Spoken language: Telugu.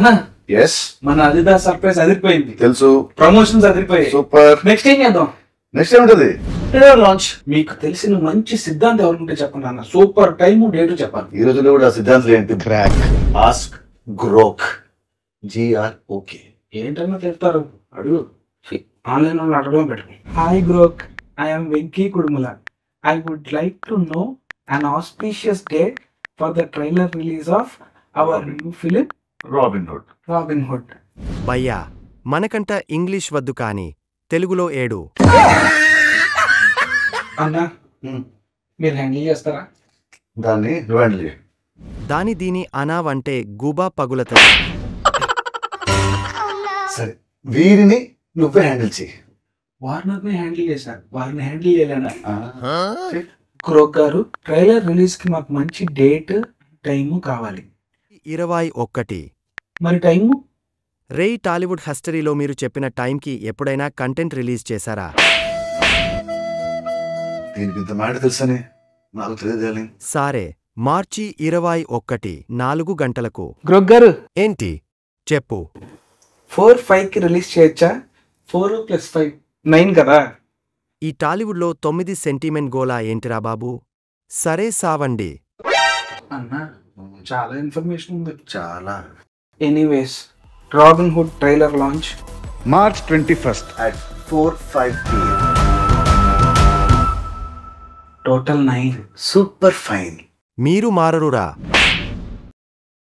అన్నా ఎస్ మన అదిదాస్ సర్ప్రైజ్ అదిరిపోయింది. తెలుసు. ప్రమోషన్స్ అదిరిపోయాయి. సూపర్. నెక్స్ట్ ఏం చేద్దాం? నెక్స్ట్ ఏముంటది? లాంచ్. మీకు తెలిసిన మంచి సిద్ధాంతం ఎవరుంటే చెప్పండి అన్న. సూపర్ టైము డేటు చెప్పండి. ఈ రోజుల్లో కూడా సిద్ధాంతం ఏంటి? Grok ask Grok GROK. ఏంటన్నా చెప్తారు? అడుగు. ఆన్లైన్ వాళ్ళు అడగడం పెట్టు. Hi Grok, I'm Venky Kudumula. I would like to know an auspicious day for the trailer release of our new film Robin Hood. భయ్యా, మనకంట ఇంగ్లీష్ వద్దు కాని తెలుగులో ఏడు. అన్నా మీరు హ్యాండిల్ చేస్తారా? దాన్ని హ్యాండిల్ చేయి. దాని దీని అనావంటే గూబా పగులతది. సరే, వీరిని నువ్వే హ్యాండిల్ చేయి. వార్నర్ని హ్యాండిల్ చేశారు, వారిని హ్యాండిల్ చేయలేనా? క్రోక్ గారు, ట్రైలర్ రిలీజ్ కి మాకు మంచి డేట్ టైము కావాలి. 21. మరి టైము? రేయ్, టాలీవుడ్ హిస్టరీలో మీరు చెప్పిన టైంకి ఎప్పుడైనా కంటెంట్ రిలీజ్ చేశారా? దీనికి ఇంత మాట తెలుసని నాకు తెలియదు. సారే, మార్చి 21 4 గంటలకు. క్రోక్ గారు, ఏంటి చెప్పు. 4-5కి రిలీజ్ చేయొచ్చా? 4+5 9 కదా. ఈ టాలీవుడ్లో 9 సెంటిమెంట్ గోలా ఏంటిరా బాబు? సరే సావండి అన్నా, చాలా ఇన్ఫర్మేషన్ ఉంది. చాలా. Anyways, robin hood trailer launch March 21st at 4:05 PM. Total 9. Super fine. మీరు మారరురా.